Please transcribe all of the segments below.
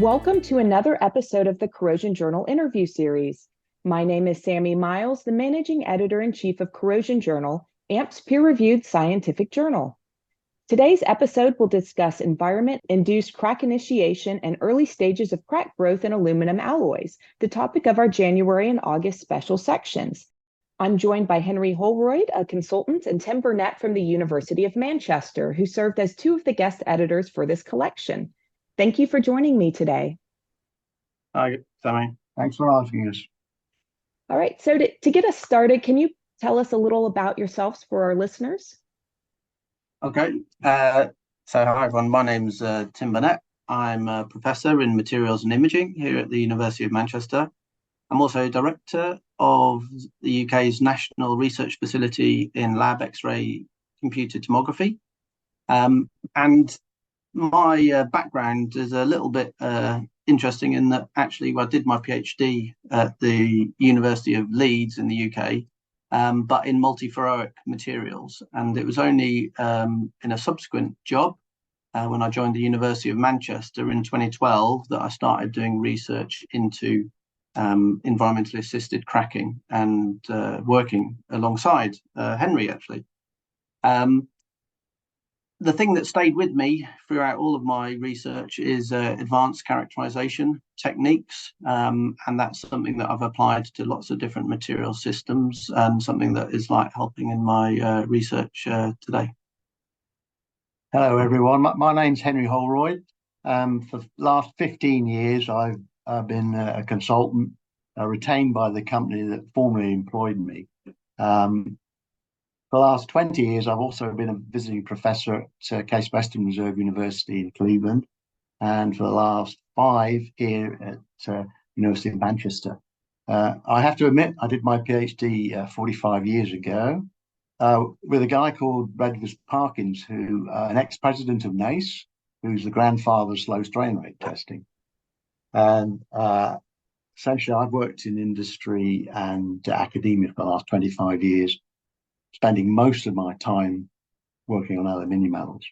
Welcome to another episode of the Corrosion Journal interview series. My name is Sammy Miles, the Managing Editor-in-Chief of Corrosion Journal, AMP's peer-reviewed scientific journal. Today's episode will discuss environment-induced crack initiation and early stages of crack growth in aluminum alloys, the topic of our January and August special sections. I'm joined by Henry Holroyd, a consultant, and Tim Burnett from the University of Manchester, who served as two of the guest editors for this collection. Thank you for joining me today. Hi, Sammy. Thanks for asking us. All right, so to get us started, can you tell us a little about yourselves for our listeners? Okay, so hi everyone, my name's Tim Burnett. I'm a professor in materials and imaging here at the University of Manchester. I'm also director of the UK's National Research Facility in Lab X-ray Computed Tomography. And my background is a little bit interesting in that actually I did my PhD at the University of Leeds in the UK, but in multiferroic materials. And it was only in a subsequent job when I joined the University of Manchester in 2012 that I started doing research into environmentally assisted cracking and working alongside Henry, actually. The thing that stayed with me throughout all of my research is advanced characterization techniques, and that's something that I've applied to lots of different material systems and something that is like helping in my research today. Hello, everyone. My name's Henry Holroyd. For the last 15 years, I've been a consultant retained by the company that formerly employed me. For the last 20 years, I've also been a visiting professor at Case Western Reserve University in Cleveland, and for the last 5 here at University of Manchester. I have to admit, I did my PhD 45 years ago with a guy called Redvers Parkins, who an ex-president of NACE, who's the grandfather of slow strain rate testing. And essentially, I've worked in industry and academia for the last 25 years, spending most of my time working on aluminium alloys.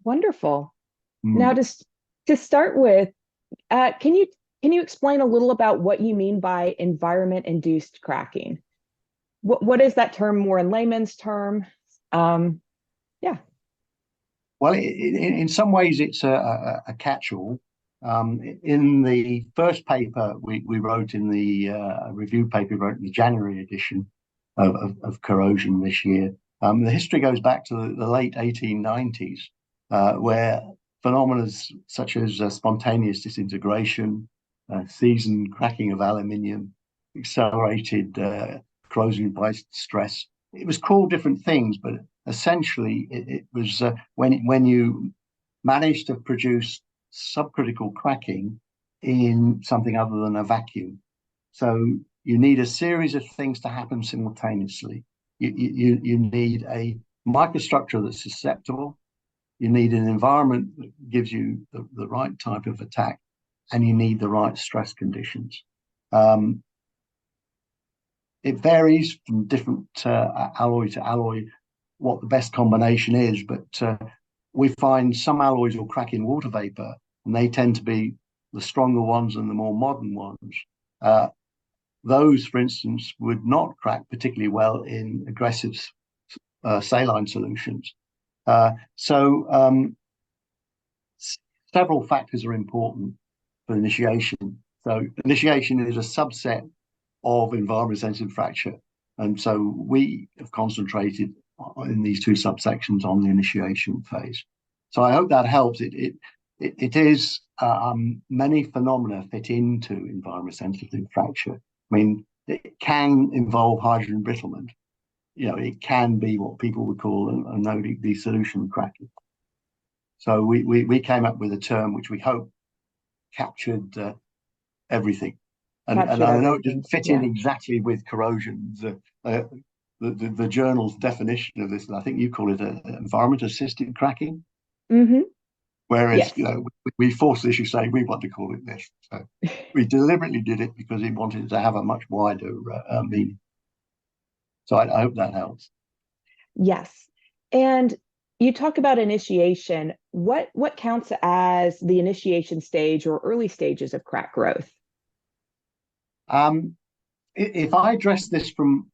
Wonderful. Now, to start with, can you explain a little about what you mean by environment-induced cracking? What is that term more in layman's term? Yeah. Well, in some ways, it's a catch-all. In the first paper we wrote in the review paper we wrote in the January edition of corrosion this year, the history goes back to the late 1890s, where phenomena such as spontaneous disintegration, seasoned cracking of aluminium, accelerated corrosion by stress. It was called different things, but essentially it was when you managed to produce subcritical cracking in something other than a vacuum. So you need a series of things to happen simultaneously. You need a microstructure that's susceptible. You need an environment that gives you the right type of attack, and you need the right stress conditions. It varies from different alloy to alloy what the best combination is, but we find some alloys will crack in water vapor, and they tend to be the stronger ones and the more modern ones. Those, for instance, would not crack particularly well in aggressive saline solutions. Several factors are important for initiation. So initiation is a subset of environment-sensitive fracture. And so we have concentrated in these two subsections on the initiation phase. So I hope that helps. It is many phenomena fit into environment-sensitive fracture. I mean, it can involve hydrogen brittlement. It can be what people would call a no dissolution cracking. So we came up with a term which we hope captured everything. And I know it didn't fit in exactly with corrosion. The journal's definition of this, and I think you call it environment-assisted cracking. Mm-hmm. Whereas, we forcefully say we want to call it this. So we deliberately did it because we wanted it to have a much wider meaning. So I hope that helps. Yes. And You talk about initiation. What counts as the initiation stage or early stages of crack growth? If I address this from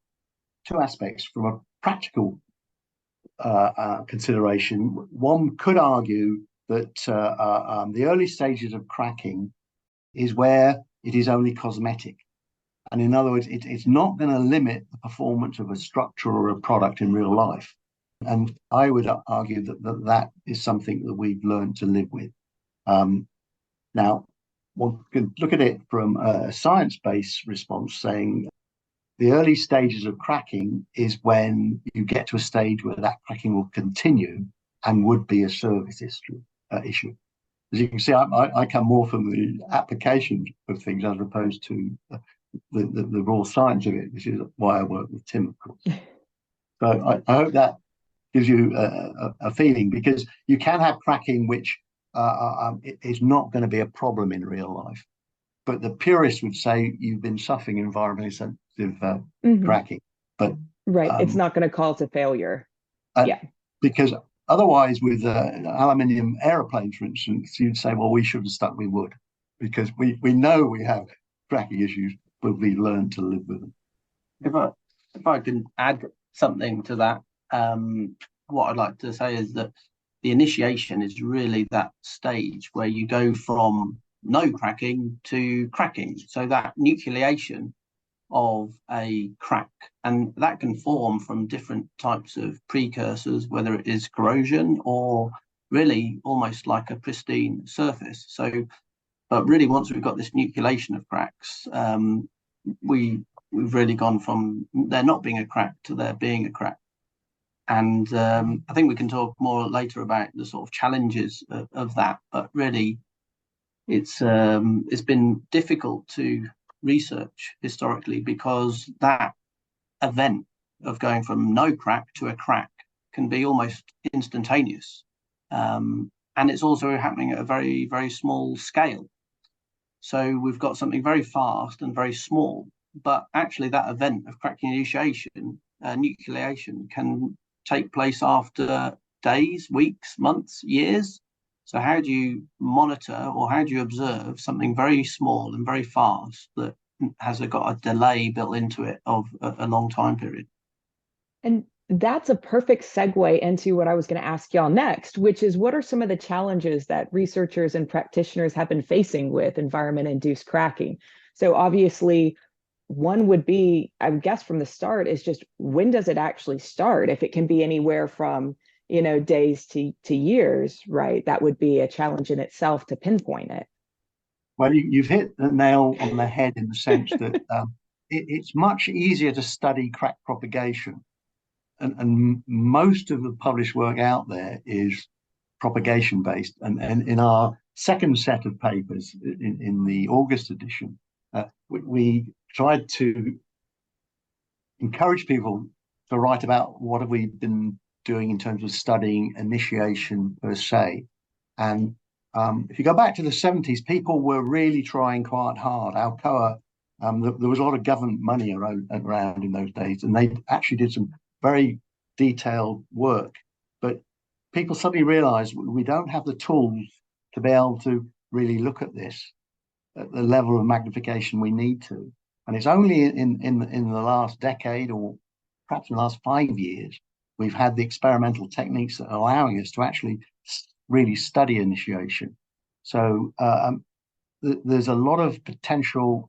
two aspects, from a practical consideration, one could argue that the early stages of cracking is where it is only cosmetic. And in other words, it's not going to limit the performance of a structure or a product in real life. And I would argue that is something that we've learned to live with. Now, one can look at it from a science-based response, saying the early stages of cracking is when you get to a stage where that cracking will continue and would be a service issue. As you can see, I come more from the application of things as opposed to the raw science of it, which is why I work with Tim, of course. So I hope that gives you a feeling, because you can have cracking which is not going to be a problem in real life. But the purists would say you've been suffering environmentally sensitive cracking. But right, it's not going to cause a failure. Yeah. Because otherwise, with aluminium aeroplanes, for instance, you'd say, well, we should have stuck with wood, because we know we have cracking issues, but we learned to live with them. If I can add something to that, what I'd like to say is that the initiation is really that stage where you go from no cracking to cracking. So that nucleation of a crack, and that can form from different types of precursors, whether it is corrosion or really almost like a pristine surface. So, but really once we've got this nucleation of cracks, we've really gone from there not being a crack to there being a crack. And I think we can talk more later about the sort of challenges of that, but really it's been difficult to research historically, because that event of going from no crack to a crack can be almost instantaneous, and it's also happening at a very, very small scale. So we've got something very fast and very small, but actually that event of cracking initiation, nucleation, can take place after days, weeks, months, years. So how do you monitor, or how do you observe something very small and very fast that has got a delay built into it of a long time period? And that's a perfect segue into what I was going to ask y'all next, which is, what are some of the challenges that researchers and practitioners have been facing with environment-induced cracking? So obviously, one would be, I would guess from the start, is just, when does it actually start? If it can be anywhere from days to years, right? That would be a challenge in itself to pinpoint it. Well, you've hit the nail on the head in the sense that it's much easier to study crack propagation. And most of the published work out there is propagation based. And in our second set of papers in the August edition, we tried to encourage people to write about what have we been doing in terms of studying initiation per se. And if you go back to the 70s, people were really trying quite hard. Alcoa, there was a lot of government money around in those days, and they actually did some very detailed work. But people suddenly realized we don't have the tools to be able to really look at this at the level of magnification we need to. And it's only in the last decade, or perhaps in the last 5 years, we've had the experimental techniques that are allowing us to actually really study initiation. So there's a lot of potential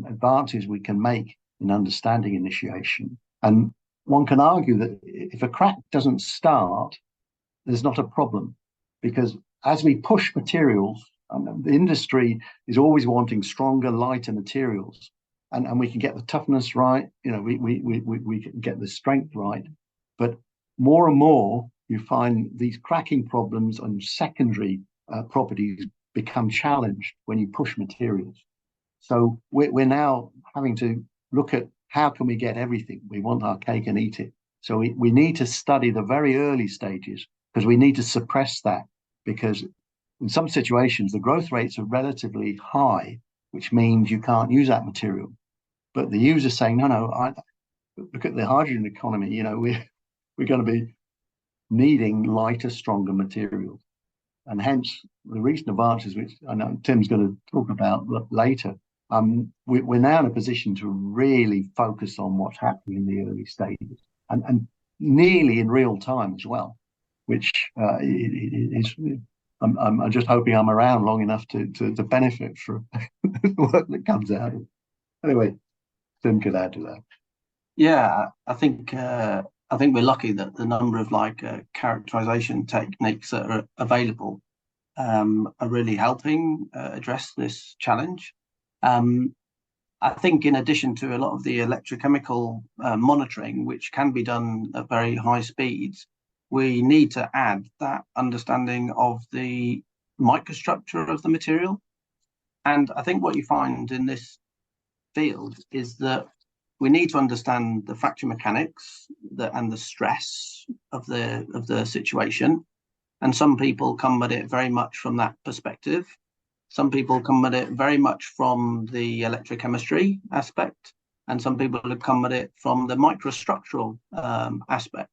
advances we can make in understanding initiation. And one can argue that if a crack doesn't start, there's not a problem, because as we push materials, the industry is always wanting stronger, lighter materials, and we can get the toughness right. We can get the strength right, but more and more you find these cracking problems and secondary properties become challenged when you push materials. So we're now having to look at how can we get everything. We want our cake and eat it. So we need to study the very early stages, because we need to suppress that, because in some situations the growth rates are relatively high, which means you can't use that material. But the user's saying, no, look at the hydrogen economy. We're going to be needing lighter, stronger materials. And hence the recent advances, which I know Tim's going to talk about later, we're now in a position to really focus on what's happening in the early stages and nearly in real time as well, which is. I'm just hoping I'm around long enough to benefit from the work that comes out of it. Anyway, Tim could add to that. Yeah, I think we're lucky that the number of characterization techniques that are available are really helping address this challenge. I think in addition to a lot of the electrochemical monitoring, which can be done at very high speeds, we need to add that understanding of the microstructure of the material. And I think what you find in this field is that we need to understand the fracture mechanics and the stress of the situation. And some people come at it very much from that perspective. Some people come at it very much from the electrochemistry aspect, and some people have come at it from the microstructural aspect.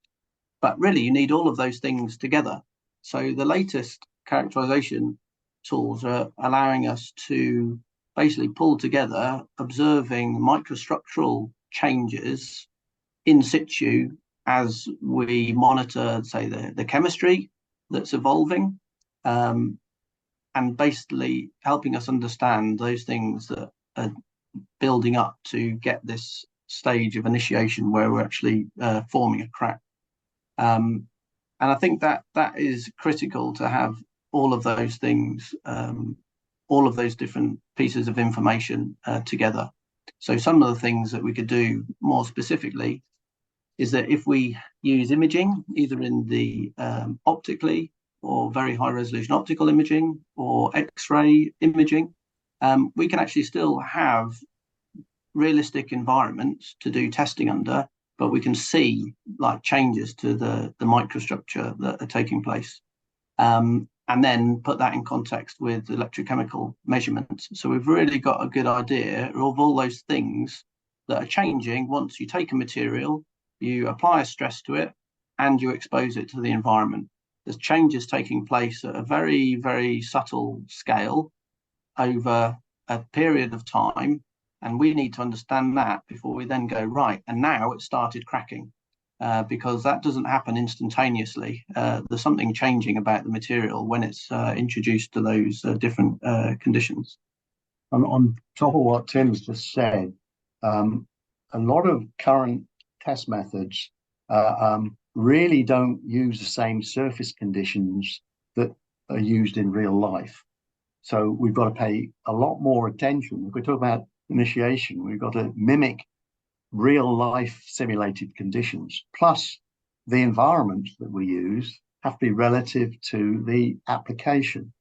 But really, you need all of those things together. So the latest characterization tools are allowing us to basically pull together observing microstructural changes in situ as we monitor, say, the chemistry that's evolving, and basically helping us understand those things that are building up to get this stage of initiation where we're actually forming a crack. And I think that is critical to have all of those things, all of those different pieces of information together. So some of the things that we could do more specifically is that if we use imaging, either in the optically or very high resolution optical imaging or X-ray imaging, we can actually still have realistic environments to do testing under, but we can see changes to the microstructure that are taking place, and then put that in context with electrochemical measurements. So we've really got a good idea of all those things that are changing once you take a material, you apply a stress to it, and you expose it to the environment. There's changes taking place at a very, very subtle scale over a period of time, and we need to understand that before we then go, right, and now it started cracking, because that doesn't happen instantaneously. There's something changing about the material when it's introduced to those different conditions. On top of what Tim's just said, a lot of current test methods really don't use the same surface conditions that are used in real life. So we've got to pay a lot more attention. If we talk about initiation, we've got to mimic real life simulated conditions. Plus, the environments that we use have to be relative to the application.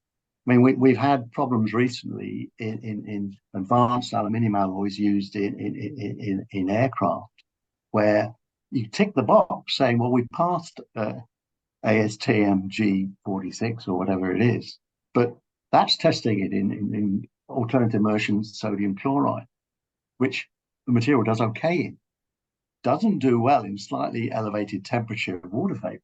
I mean, we've had problems recently in advanced aluminium alloys used in aircraft, where you tick the box saying, well, we passed ASTM G46 or whatever it is, but that's testing it in alternative immersion sodium chloride, which the material does okay in. Doesn't do well in slightly elevated temperature water vapor.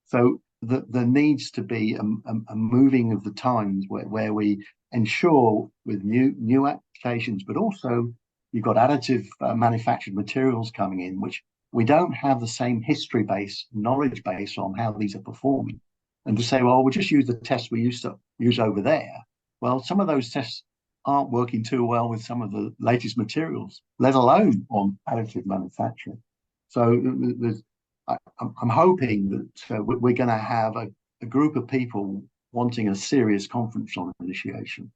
So there needs to be a moving of the times where we ensure with new applications, but also you've got additive manufactured materials coming in, which we don't have the same history base, knowledge base on how these are performing. And to say, well, we'll just use the tests we used to use over there. Well, some of those tests aren't working too well with some of the latest materials, let alone on additive manufacturing. So I'm hoping that we're going to have a group of people wanting a serious conference on initiation,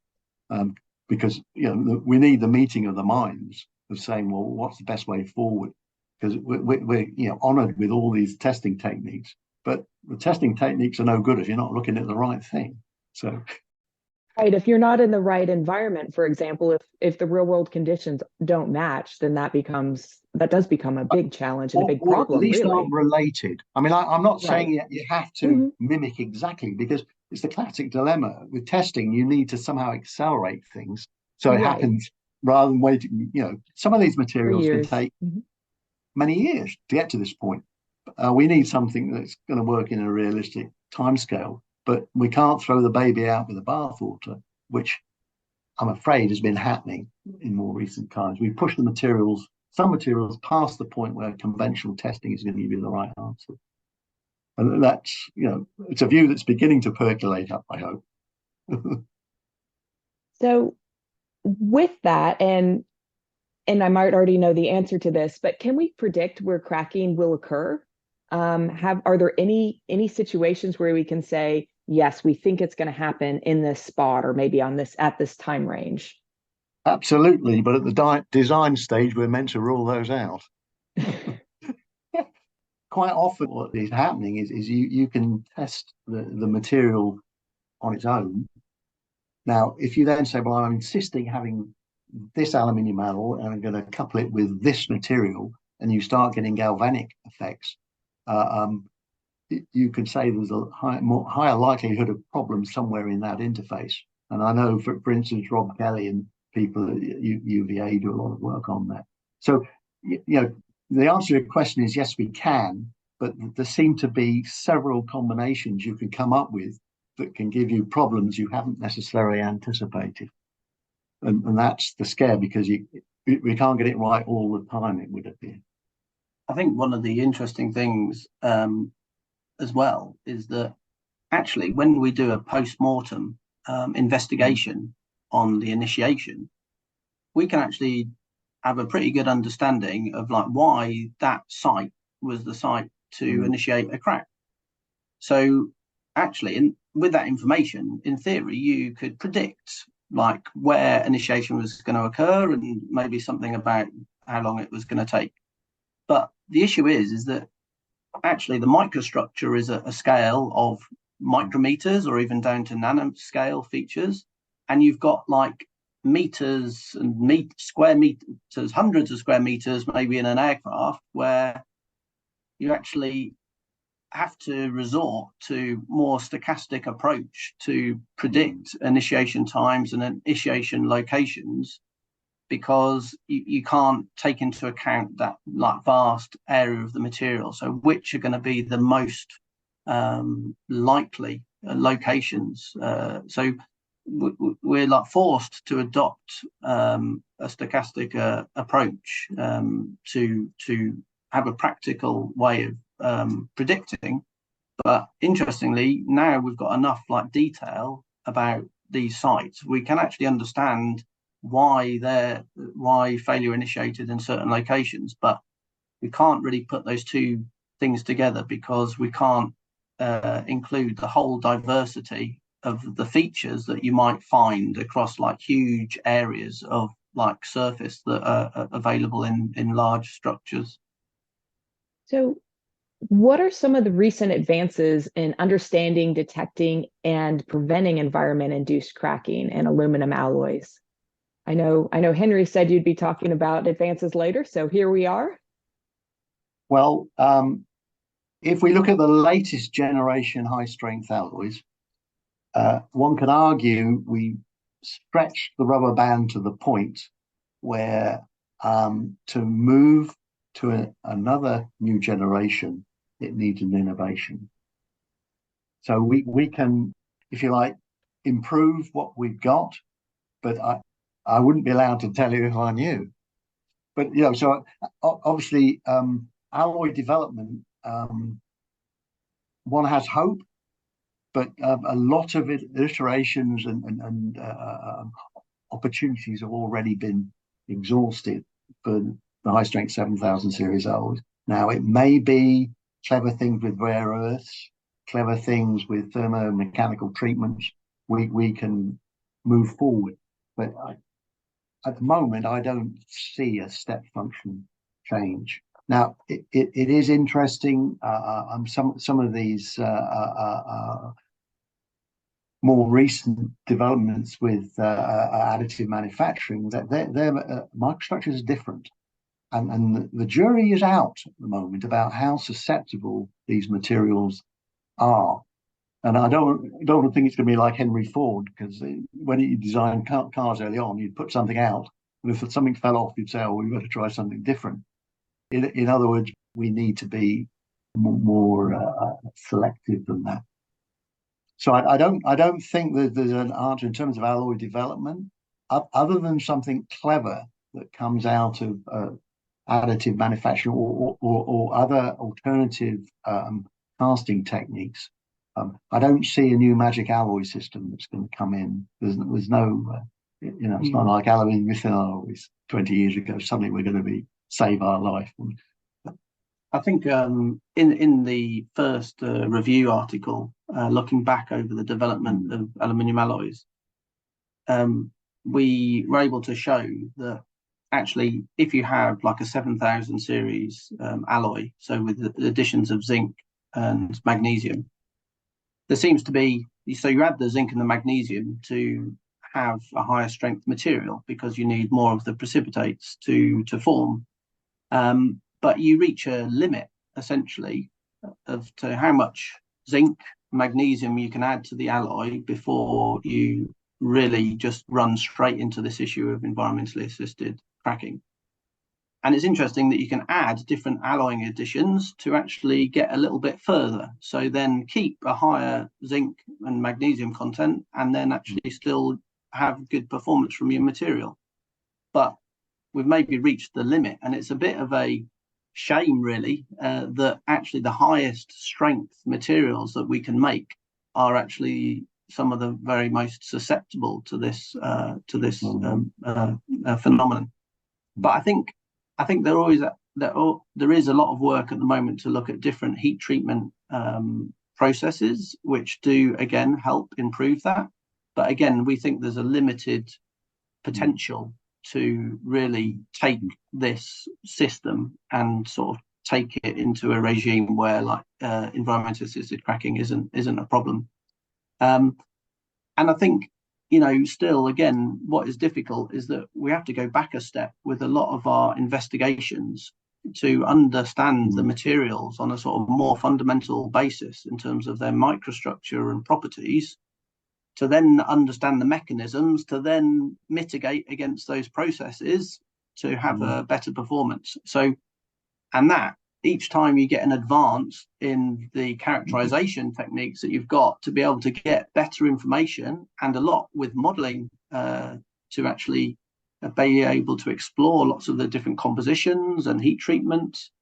because we need the meeting of the minds of saying, well, what's the best way forward? Because we're honoured with all these testing techniques, but the testing techniques are no good if you're not looking at the right thing. So. Right. If you're not in the right environment, for example, if the real world conditions don't match, then that does become a big challenge and a big problem. At least really. aren't related. I mean, I'm not saying you have to Mhm. mimic exactly, because it's the classic dilemma with testing. You need to somehow accelerate things so it happens rather than waiting. Some of these materials can take many years to get to this point, We need something that's going to work in a realistic timescale, but we can't throw the baby out with the bathwater, which I'm afraid has been happening in more recent times. We push some materials past the point where conventional testing is going to give you the right answer. And that's, it's a view that's beginning to percolate up, I hope. So with that, and I might already know the answer to this, but can we predict where cracking will occur? Are there any situations where we can say, yes, we think it's going to happen in this spot or maybe at this time range? Absolutely, but at the design stage, we're meant to rule those out. Quite often what is happening is you can test the material on its own. Now, if you then say, well, I'm insisting having this aluminium alloy and I'm going to couple it with this material, and you start getting galvanic effects, you can say there's a higher likelihood of problems somewhere in that interface. And I know, for instance, Rob Kelly and people at UVA do a lot of work on that. So, the answer to your question is yes, we can, but there seem to be several combinations you can come up with that can give you problems you haven't necessarily anticipated. And that's the scare, because we can't get it right all the time, it would appear. I think one of the interesting things as well is that actually when we do a post-mortem investigation on the initiation, we can actually have a pretty good understanding of why that site was the site to initiate a crack. So actually, with that information, in theory, you could predict where initiation was going to occur and maybe something about how long it was going to take. But the issue is that actually the microstructure is a scale of micrometers or even down to nanoscale features, and you've got meters and square meters, hundreds of square meters, maybe in an aircraft, where you actually have to resort to more stochastic approach to predict initiation times and initiation locations, because you can't take into account that vast area of the material. So which are going to be the most likely locations? So we're forced to adopt a stochastic approach to have a practical way of predicting. But interestingly, now we've got enough detail about these sites, we can actually understand why failure initiated in certain locations, but we can't really put those two things together because we can't include the whole diversity of the features that you might find across huge areas of surface that are available in large structures. So what are some of the recent advances in understanding, detecting, and preventing environment-induced cracking in aluminum alloys? I know Henry said you'd be talking about advances later, so here we are. Well, if we look at the latest generation high-strength alloys, one can argue we stretched the rubber band to the point where to move to another new generation, it needs an innovation. So we can, if you like, improve what we've got, but I wouldn't be allowed to tell you if I knew. But so obviously alloy development, one has hope, but a lot of iterations and opportunities have already been exhausted for the high strength 7000 series alloys. Now it may be clever things with rare earths, clever things with thermomechanical treatments. We can move forward, but at the moment I don't see a step function change. Now it is interesting. Some of these more recent developments with additive manufacturing, that their microstructures are different. And the jury is out at the moment about how susceptible these materials are. And I don't think it's going to be like Henry Ford, because when you designed cars early on, you'd put something out, and if something fell off, you'd say, "Oh, we've got to try something different." In other words, we need to be more selective than that. So I don't think that there's an answer in terms of alloy development, other than something clever that comes out of additive manufacturing or other alternative casting techniques. I don't see a new magic alloy system that's going to come in. There's no, it's not like aluminium lithium alloys 20 years ago. Suddenly we're going to save our life. I think in the first review article, looking back over the development of aluminium alloys, we were able to show that actually, if you have like a 7000 series alloy, so with the additions of zinc and magnesium, there seems to be, so you add the zinc and the magnesium to have a higher strength material because you need more of the precipitates to form. But you reach a limit essentially to how much zinc, magnesium you can add to the alloy before you really just run straight into this issue of environmentally assisted cracking. And it's interesting that you can add different alloying additions to actually get a little bit further. So then keep a higher zinc and magnesium content and then actually still have good performance from your material. But we've maybe reached the limit, and it's a bit of a shame really that actually the highest strength materials that we can make are actually some of the very most susceptible to this phenomenon. But I think there is a lot of work at the moment to look at different heat treatment processes, which do again help improve that. But again, we think there's a limited potential to really take this system and sort of take it into a regime where like environmentally assisted cracking isn't a problem. And I think, still, again, what is difficult is that we have to go back a step with a lot of our investigations to understand the materials on a sort of more fundamental basis in terms of their microstructure and properties, to then understand the mechanisms, to then mitigate against those processes to have a better performance. So, and that each time you get an advance in the characterization techniques that you've got to be able to get better information, and a lot with modeling to actually be able to explore lots of the different compositions and heat treatments.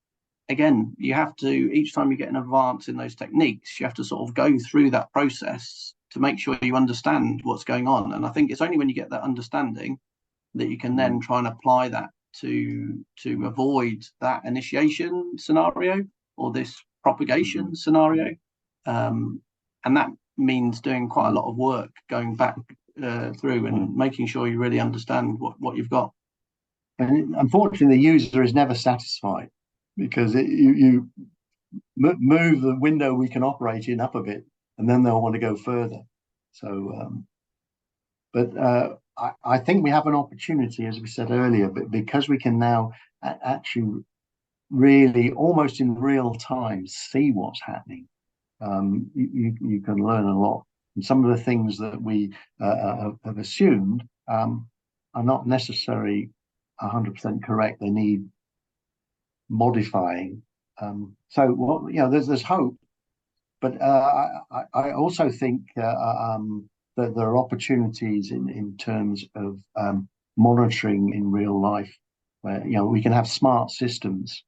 Again, you have to, each time you get an advance in those techniques, you have to sort of go through that process to make sure you understand what's going on. And I think it's only when you get that understanding that you can then try and apply that to avoid that initiation scenario or this propagation scenario. And that means doing quite a lot of work, going back through and making sure you really understand what you've got. And unfortunately, the user is never satisfied, because you move the window we can operate in up a bit, and then they'll want to go further. So, I think we have an opportunity, as we said earlier, but because we can now actually really almost in real time see what's happening, you can learn a lot. And some of the things that we have assumed are not necessarily 100% correct. They need modifying. So, there's hope. But I also think that there are opportunities in terms of monitoring in real life, where we can have smart systems,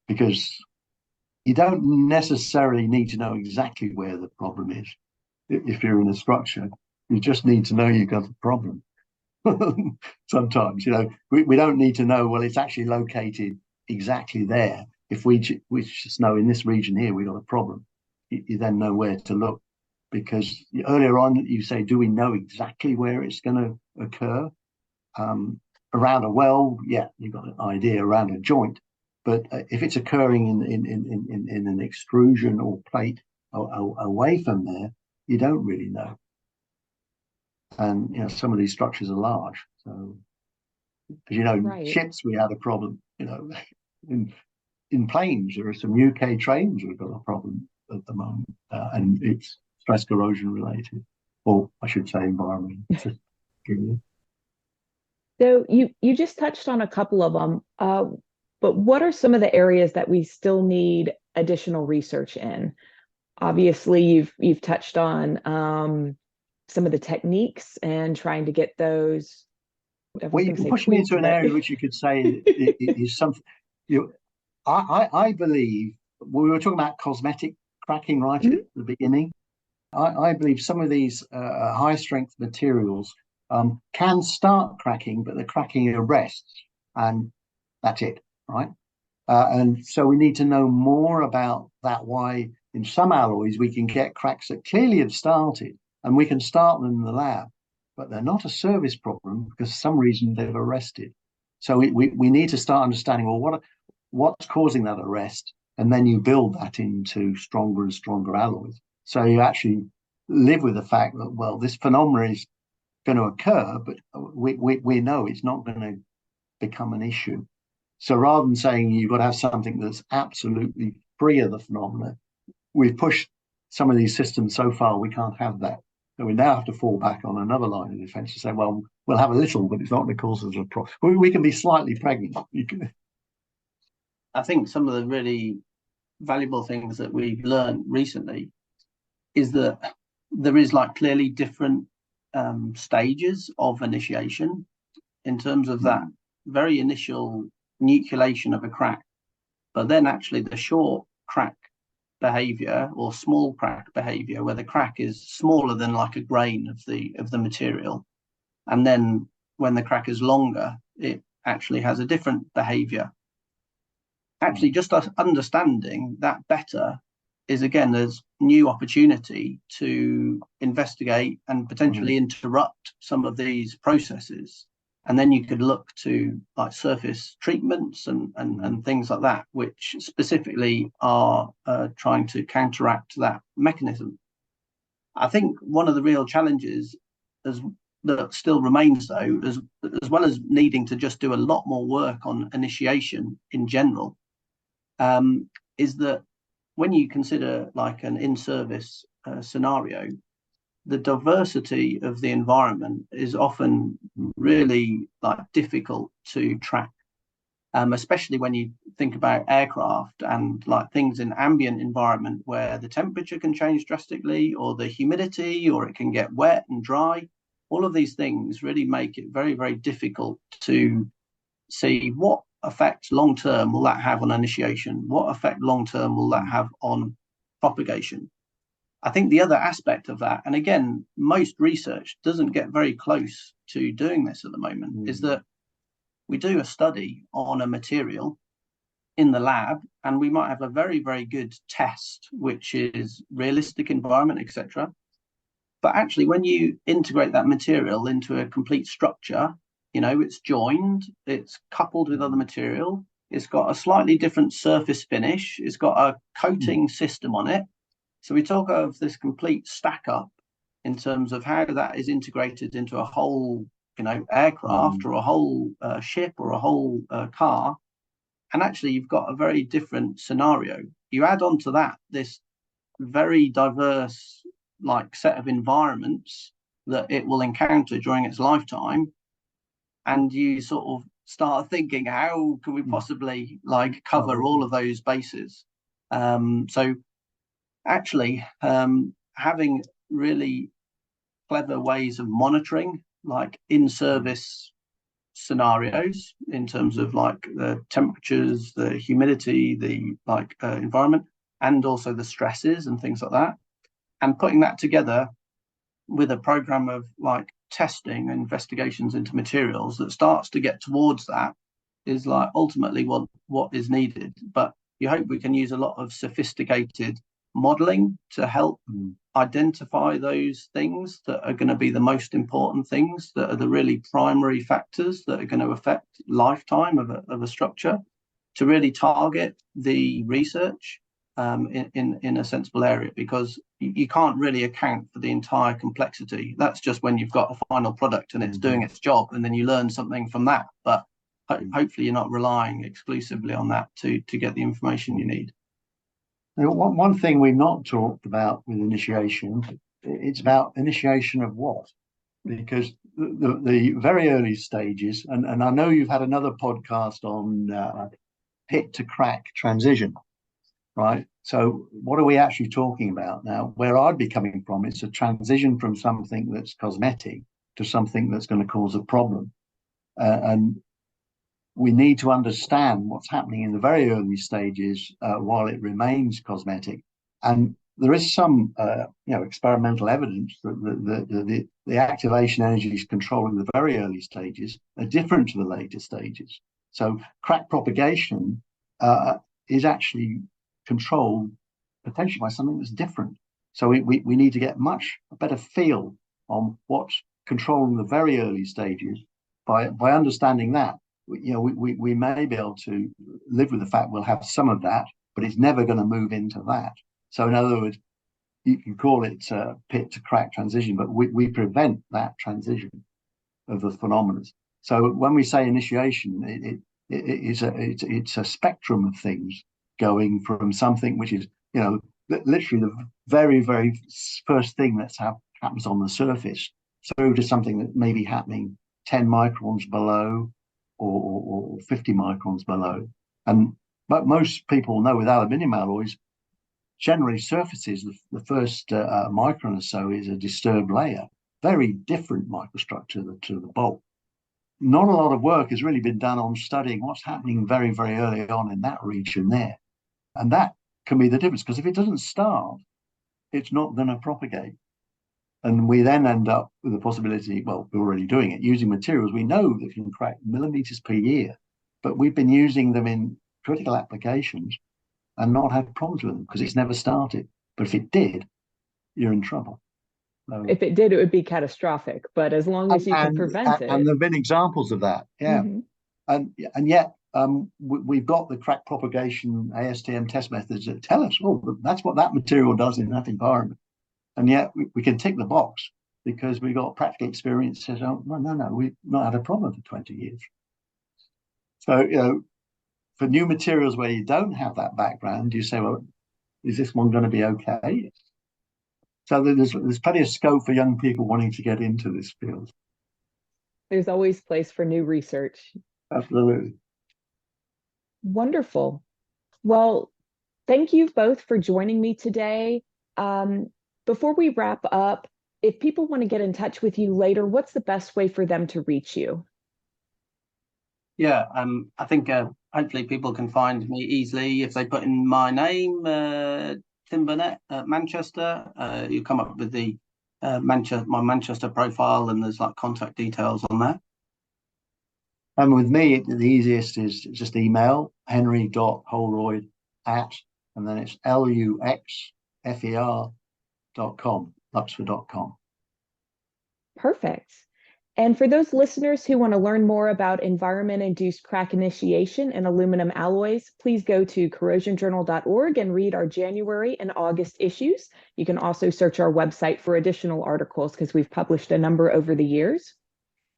because you don't necessarily need to know exactly where the problem is. If you're in a structure, you just need to know you've got a problem. Sometimes, we don't need to know, well, it's actually located exactly there. If we just know in this region here, we've got a problem, you then know where to look. Because earlier on, you say, do we know exactly where it's going to occur? Around a well, yeah, you've got an idea. Around a joint. But if it's occurring in an extrusion or plate away from there, you don't really know. And some of these structures are large. So, as you know, Right. ships, we had a problem. In planes, there are some UK trains who've got a problem at the moment, and it's stress corrosion related, or I should say environment. So you just touched on a couple of them, but what are some of the areas that we still need additional research in? Obviously, you've touched on some of the techniques and trying to get those. Well, you can push me into an area which you could say is something. I believe we were talking about cosmetic cracking right at the beginning. I believe some of these high strength materials can start cracking, but the cracking arrests, and that's it, right? And so we need to know more about that. Why in some alloys we can get cracks that clearly have started, and we can start them in the lab, but they're not a service problem because for some reason they've arrested. So we need to start understanding, well, what's causing that arrest, and then you build that into stronger and stronger alloys. So you actually live with the fact that, well, this phenomenon is going to occur, but we know it's not going to become an issue. So rather than saying you've got to have something that's absolutely free of the phenomena, we've pushed some of these systems so far we can't have that. So we now have to fall back on another line of defense to say, well, we'll have a little, but it's not going to cause us a problem. We can be slightly pregnant. I think some of the really valuable things that we've learned recently is that there is like clearly different stages of initiation in terms of that very initial nucleation of a crack, but then actually the short crack behavior or small crack behavior where the crack is smaller than like a grain of the material, and then when the crack is longer it actually has a different behavior. Actually just us understanding that better is, again, there's new opportunity to investigate and potentially interrupt some of these processes. And then you could look to like surface treatments and things like that, which specifically are trying to counteract that mechanism. I think one of the real challenges that still remains, though, as well as needing to just do a lot more work on initiation in general, is that when you consider like an in-service scenario, the diversity of the environment is often really like difficult to track, especially when you think about aircraft and like things in ambient environment where the temperature can change drastically, or the humidity, or it can get wet and dry. All of these things really make it very, very difficult to see what effect long term will that have on initiation, what effect long term will that have on propagation. I think the other aspect of that, and again, most research doesn't get very close to doing this at the moment, is that we do a study on a material in the lab, and we might have a very, very good test, which is realistic environment, etc. But actually, when you integrate that material into a complete structure, you know, it's joined, it's coupled with other material, it's got a slightly different surface finish, it's got a coating system on it. So we talk of this complete stack up in terms of how that is integrated into a whole, you know, aircraft or a whole ship or a whole car. And actually, you've got a very different scenario. You add on to that this very diverse like set of environments that it will encounter during its lifetime, and you sort of start thinking, how can we possibly like cover all of those bases? So actually having really clever ways of monitoring like in-service scenarios in terms of like the temperatures, the humidity, the like environment, and also the stresses and things like that, and putting that together with a program of like testing and investigations into materials that starts to get towards that is like ultimately what is needed. But you hope we can use a lot of sophisticated modeling to help identify those things that are going to be the most important things, that are the really primary factors that are going to affect lifetime of a structure, to really target the research in a sensible area, because you can't really account for the entire complexity. That's just when you've got a final product and it's doing its job, and then you learn something from that. But hopefully you're not relying exclusively on that to get the information you need. One thing we've not talked about with initiation, it's about initiation of what? Because the very early stages, and I know you've had another podcast on pit to crack transition, right? So what are we actually talking about now? Where I'd be coming from is a transition from something that's cosmetic to something that's going to cause a problem. And we need to understand what's happening in the very early stages while it remains cosmetic. And there is some, experimental evidence that the activation energies controlling the very early stages are different to the later stages. So crack propagation is actually controlled potentially by something that's different. So we need to get a better feel on what's controlling the very early stages. By understanding that, we may be able to live with the fact we'll have some of that, but it's never going to move into that. So in other words, you can call it pit to crack transition, but we prevent that transition of the phenomena. So when we say initiation, it's a spectrum of things going from something which is, literally the very, very first thing that happens on the surface through to something that may be happening 10 microns below or 50 microns below. But most people know with aluminium alloys, generally surfaces, the first micron or so is a disturbed layer, very different microstructure to the bulk. Not a lot of work has really been done on studying what's happening very, very early on in that region there. And that can be the difference, because if it doesn't start, it's not going to propagate. And we then end up with the possibility, well, we're already doing it, using materials we know that can crack millimeters per year, but we've been using them in critical applications and not had problems with them because it's never started. But if it did, you're in trouble. So, if it did, it would be catastrophic. But as long as you can prevent it. And there have been examples of that, yeah. Mm-hmm. And yet we've got the crack propagation ASTM test methods that tell us, oh, that's what that material does in that environment. And yet we can tick the box because we got practical experience that says, oh, no, we've not had a problem for 20 years. So, for new materials where you don't have that background, you say, well, is this one going to be okay? So there's plenty of scope for young people wanting to get into this field. There's always place for new research. Absolutely. Wonderful. Well, thank you both for joining me today. Before we wrap up, if people want to get in touch with you later, what's the best way for them to reach you? Yeah, I think hopefully people can find me easily if they put in my name, Tim Burnett at Manchester. You come up with the my Manchester profile, and there's like contact details on there. And with me, the easiest is just email henry.holroyd @ and then it's luxfer.com, luxfer.com. Perfect. And for those listeners who want to learn more about environment-induced crack initiation in aluminum alloys, please go to corrosionjournal.org and read our January and August issues. You can also search our website for additional articles because we've published a number over the years.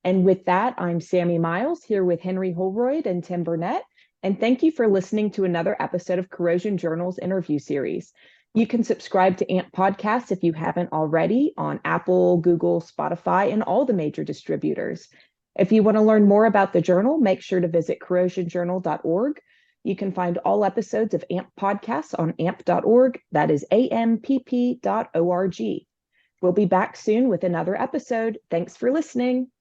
And with that, I'm Sammy Miles here with Henry Holroyd and Tim Burnett. And thank you for listening to another episode of Corrosion Journal's interview series. You can subscribe to AMP Podcasts if you haven't already on Apple, Google, Spotify, and all the major distributors. If you want to learn more about the journal, make sure to visit corrosionjournal.org. You can find all episodes of AMP Podcasts on amp.org. That is ampp.org. We'll be back soon with another episode. Thanks for listening.